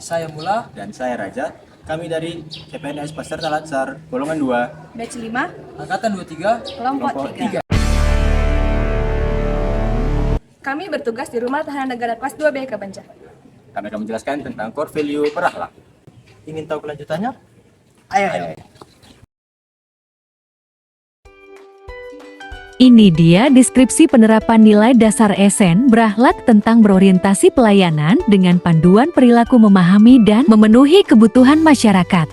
Saya Mula, Dan saya Raja. Kami dari CPNS Peserta Latsar, golongan 2, Batch 5, Angkatan 23, kelompok 3. Kami bertugas di Rumah Tahanan Negara kelas 2B Kabanjar. Kami akan menjelaskan tentang core value berakhlak. Ingin tahu kelanjutannya? Ayo. Ini dia deskripsi penerapan nilai dasar SN berakhlak tentang berorientasi pelayanan dengan panduan perilaku memahami dan memenuhi kebutuhan masyarakat.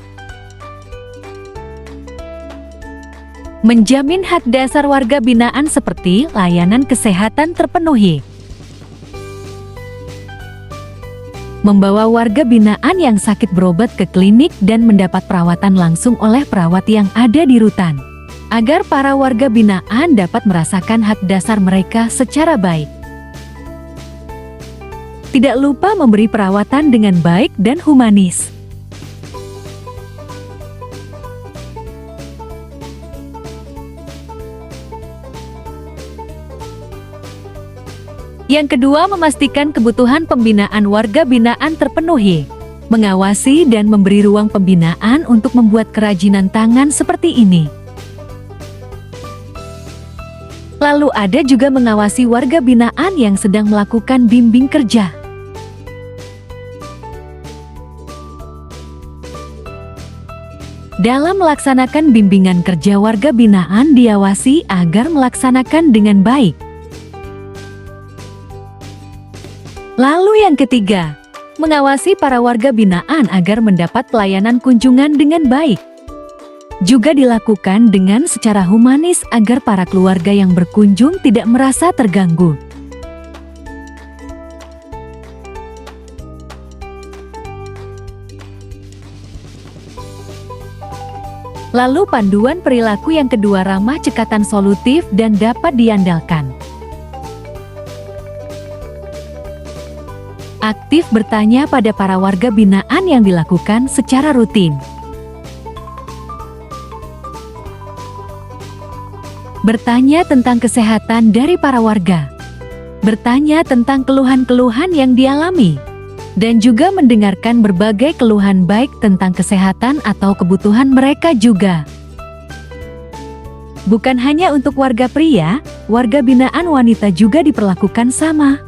Menjamin hak dasar warga binaan seperti layanan kesehatan terpenuhi. Membawa warga binaan yang sakit berobat ke klinik dan mendapat perawatan langsung oleh perawat yang ada di rutan, agar para warga binaan dapat merasakan hak dasar mereka secara baik. Tidak lupa memberi perawatan dengan baik dan humanis. Yang kedua, memastikan kebutuhan pembinaan warga binaan terpenuhi. Mengawasi dan memberi ruang pembinaan untuk membuat kerajinan tangan seperti ini. Lalu ada juga mengawasi warga binaan yang sedang melakukan bimbing kerja. Dalam melaksanakan bimbingan kerja warga binaan diawasi agar melaksanakan dengan baik. Lalu yang ketiga, mengawasi para warga binaan agar mendapat pelayanan kunjungan dengan baik. Juga dilakukan dengan secara humanis agar para keluarga yang berkunjung tidak merasa terganggu. Lalu panduan perilaku yang kedua ramah cekatan solutif dan dapat diandalkan. Aktif bertanya pada para warga binaan yang dilakukan secara rutin. Bertanya tentang kesehatan dari para warga. Bertanya tentang keluhan-keluhan yang dialami. Dan juga mendengarkan berbagai keluhan baik tentang kesehatan atau kebutuhan mereka juga. Bukan hanya untuk warga pria, warga binaan wanita juga diperlakukan sama.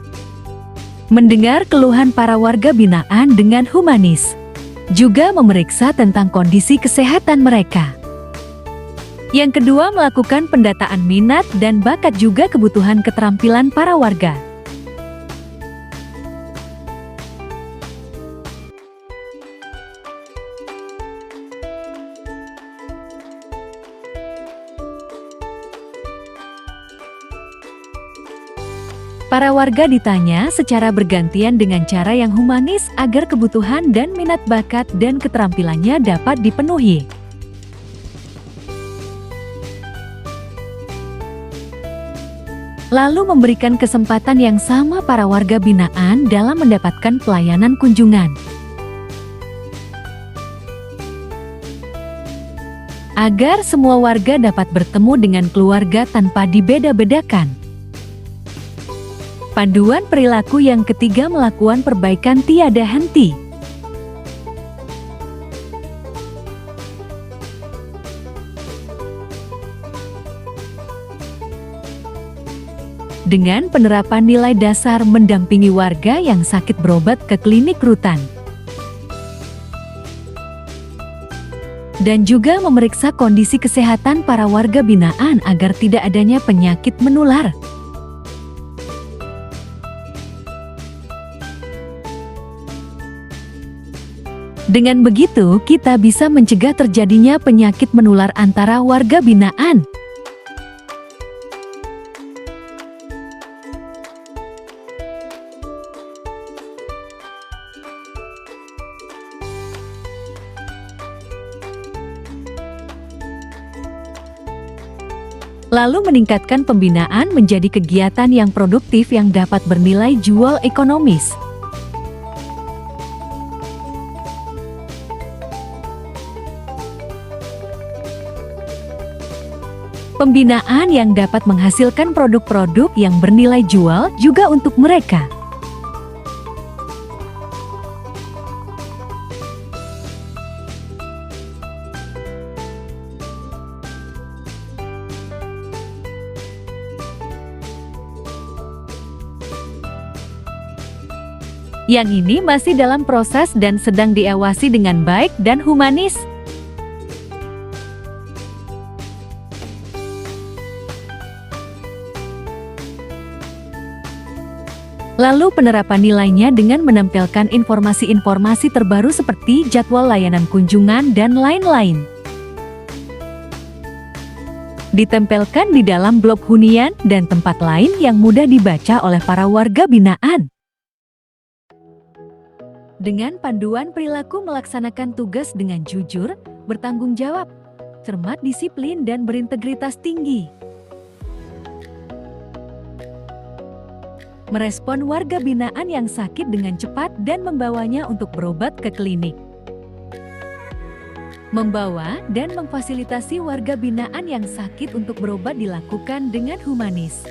Mendengar keluhan para warga binaan dengan humanis. Juga memeriksa tentang kondisi kesehatan mereka. Yang kedua, melakukan pendataan minat dan bakat juga kebutuhan keterampilan para warga. Para warga ditanya secara bergantian dengan cara yang humanis agar kebutuhan dan minat bakat dan keterampilannya dapat dipenuhi. Lalu memberikan kesempatan yang sama para warga binaan dalam mendapatkan pelayanan kunjungan. Agar semua warga dapat bertemu dengan keluarga tanpa dibeda-bedakan. Panduan perilaku yang ketiga, melakukan perbaikan tiada henti. Dengan penerapan nilai dasar mendampingi warga yang sakit berobat ke klinik rutan. Dan juga memeriksa kondisi kesehatan para warga binaan agar tidak adanya penyakit menular. Dengan begitu, kita bisa mencegah terjadinya penyakit menular antara warga binaan. Lalu meningkatkan pembinaan menjadi kegiatan yang produktif yang dapat bernilai jual ekonomis. Pembinaan yang dapat menghasilkan produk-produk yang bernilai jual juga untuk mereka. Yang ini masih dalam proses dan sedang diawasi dengan baik dan humanis. Lalu penerapan nilainya dengan menampilkan informasi-informasi terbaru seperti jadwal layanan kunjungan dan lain-lain. Ditempelkan di dalam blok hunian dan tempat lain yang mudah dibaca oleh para warga binaan. Dengan panduan perilaku melaksanakan tugas dengan jujur, bertanggung jawab, cermat, disiplin, dan berintegritas tinggi. Merespon warga binaan yang sakit dengan cepat dan membawanya untuk berobat ke klinik. Membawa dan memfasilitasi warga binaan yang sakit untuk berobat dilakukan dengan humanis.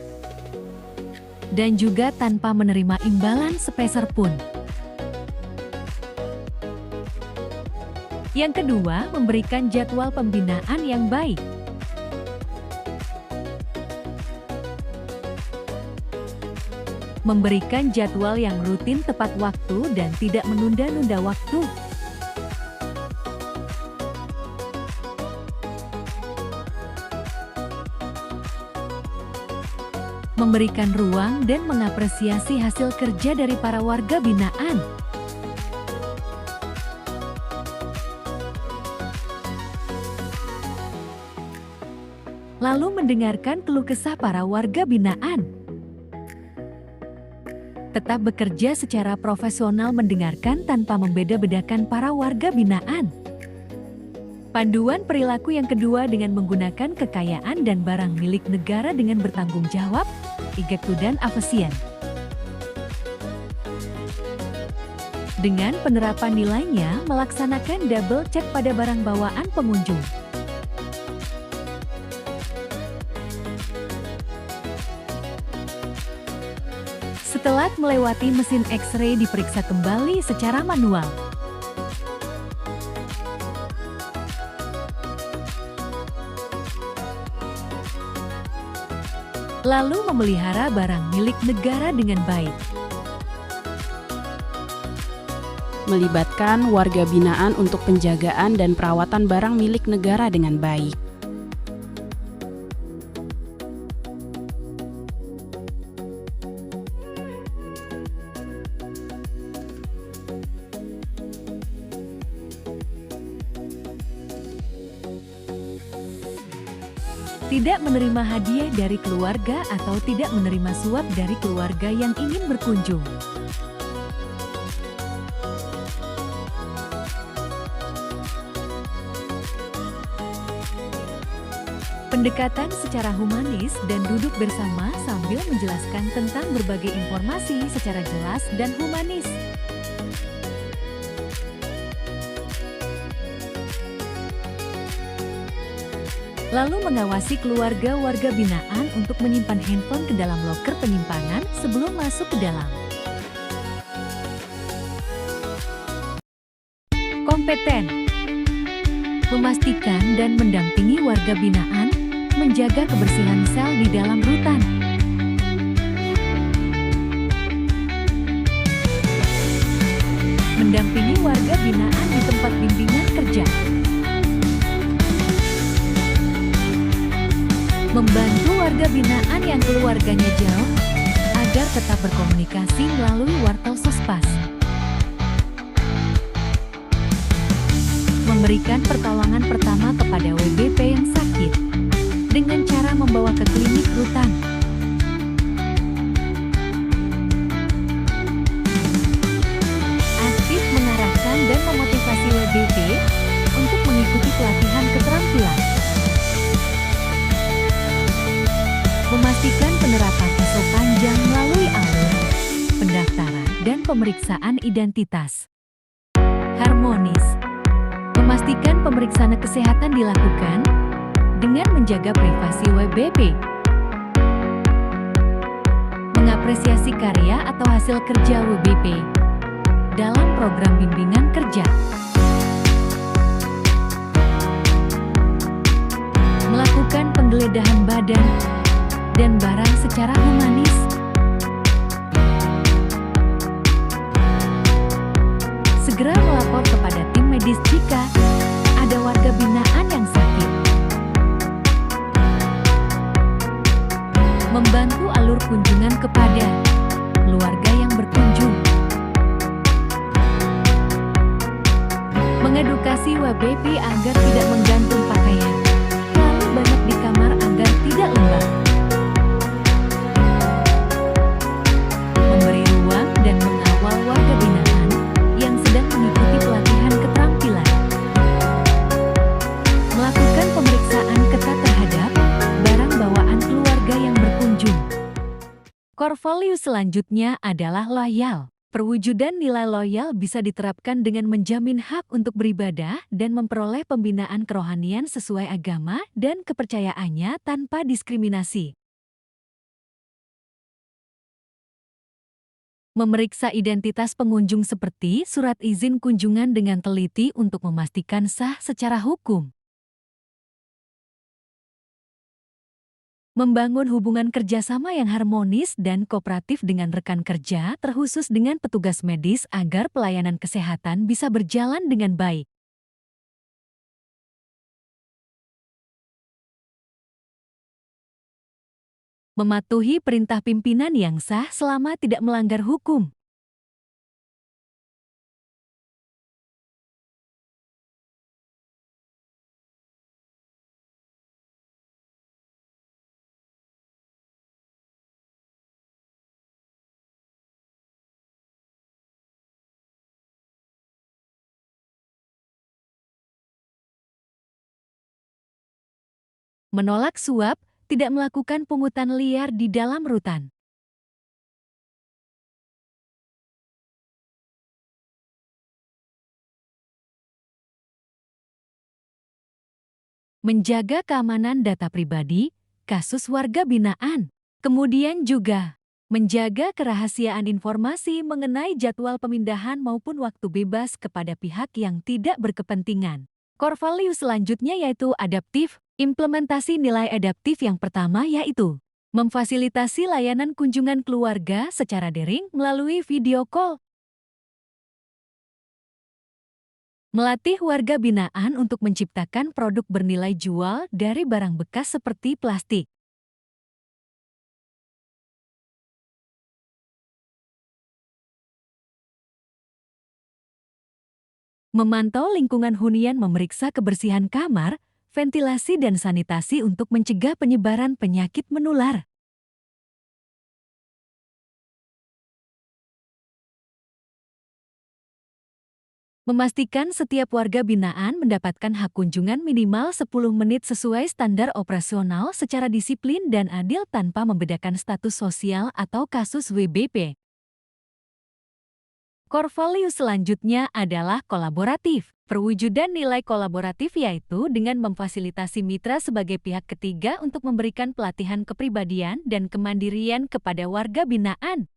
Dan juga tanpa menerima imbalan sepeser pun. Yang kedua, memberikan jadwal pembinaan yang baik. Memberikan jadwal yang rutin tepat waktu dan tidak menunda-nunda waktu. Memberikan ruang dan mengapresiasi hasil kerja dari para warga binaan. Lalu mendengarkan keluh kesah para warga binaan. Tetap bekerja secara profesional, mendengarkan tanpa membeda-bedakan para warga binaan. Panduan perilaku yang kedua dengan menggunakan kekayaan dan barang milik negara dengan bertanggung jawab, ikut dan efisien. Dengan penerapan nilainya, melaksanakan double check pada barang bawaan pengunjung. Setelah melewati mesin X-ray, diperiksa kembali secara manual. Lalu memelihara barang milik negara dengan baik. Melibatkan warga binaan untuk penjagaan dan perawatan barang milik negara dengan baik. Tidak menerima hadiah dari keluarga atau tidak menerima suap dari keluarga yang ingin berkunjung. Pendekatan secara humanis dan duduk bersama sambil menjelaskan tentang berbagai informasi secara jelas dan humanis. Lalu mengawasi keluarga warga binaan untuk menyimpan handphone ke dalam loker penyimpanan sebelum masuk ke dalam. Kompeten. Memastikan dan mendampingi warga binaan, menjaga kebersihan sel di dalam rutan. Mendampingi warga binaan di tempat bimbingan kerja. Membantu warga binaan yang keluarganya jauh agar tetap berkomunikasi melalui wartel Sospas. Memberikan pertolongan pertama kepada WBP yang sakit dengan cara membawa ke klinik rutan. Aktif mengarahkan dan memotivasi WBP untuk mengikuti pelatihan keterampilan. Memastikan penerapan SO panjang melalui alur pendaftaran dan pemeriksaan identitas. Harmonis. Memastikan pemeriksaan kesehatan dilakukan dengan menjaga privasi WBP. Mengapresiasi karya atau hasil kerja WBP dalam program bimbingan kerja. Melakukan penggeledahan badan dan barang secara humanis. Segera melapor kepada tim medis jika ada warga binaan yang sakit. Membantu alur kunjungan kepada keluarga yang berkunjung. Mengedukasi WBP agar tidak menggantung pakaian terlalu banyak di kamar agar tidak lembab. Memberi ruang dan mengawal warga binaan yang sedang mengikuti pelatihan keterampilan. Melakukan pemeriksaan ketat terhadap barang bawaan keluarga yang berkunjung. Core value selanjutnya adalah loyal. Perwujudan nilai loyal bisa diterapkan dengan menjamin hak untuk beribadah dan memperoleh pembinaan kerohanian sesuai agama dan kepercayaannya tanpa diskriminasi. Memeriksa identitas pengunjung seperti surat izin kunjungan dengan teliti untuk memastikan sah secara hukum. Membangun hubungan kerjasama yang harmonis dan kooperatif dengan rekan kerja, terkhusus dengan petugas medis agar pelayanan kesehatan bisa berjalan dengan baik. Mematuhi perintah pimpinan yang sah selama tidak melanggar hukum. Menolak suap, tidak melakukan pungutan liar di dalam rutan. Menjaga keamanan data pribadi, kasus warga binaan. Kemudian juga menjaga kerahasiaan informasi mengenai jadwal pemindahan maupun waktu bebas kepada pihak yang tidak berkepentingan. Core value selanjutnya yaitu adaptif. Implementasi nilai adaptif yang pertama yaitu memfasilitasi layanan kunjungan keluarga secara daring melalui video call. Melatih warga binaan untuk menciptakan produk bernilai jual dari barang bekas seperti plastik. Memantau lingkungan hunian, memeriksa kebersihan kamar, ventilasi dan sanitasi untuk mencegah penyebaran penyakit menular. Memastikan setiap warga binaan mendapatkan hak kunjungan minimal 10 menit sesuai standar operasional secara disiplin dan adil tanpa membedakan status sosial atau kasus WBP. Core value selanjutnya adalah kolaboratif. Perwujudan nilai kolaboratif yaitu dengan memfasilitasi mitra sebagai pihak ketiga untuk memberikan pelatihan kepribadian dan kemandirian kepada warga binaan.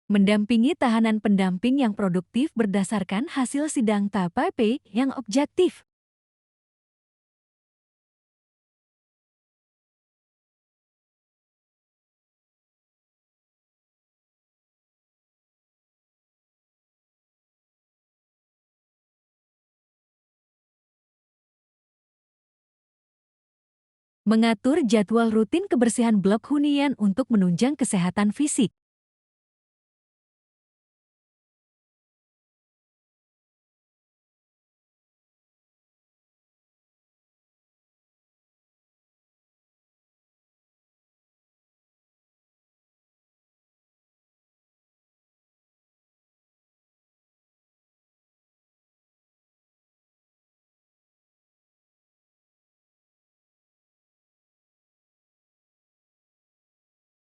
Mendampingi tahanan pendamping yang produktif berdasarkan hasil sidang TPP yang objektif. Mengatur jadwal rutin kebersihan blok hunian untuk menunjang kesehatan fisik.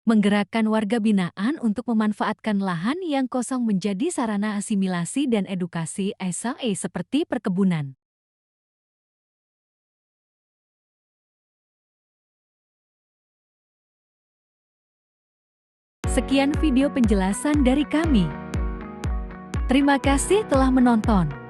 Menggerakkan warga binaan untuk memanfaatkan lahan yang kosong menjadi sarana asimilasi dan edukasi SAE seperti perkebunan. Sekian video penjelasan dari kami. Terima kasih telah menonton.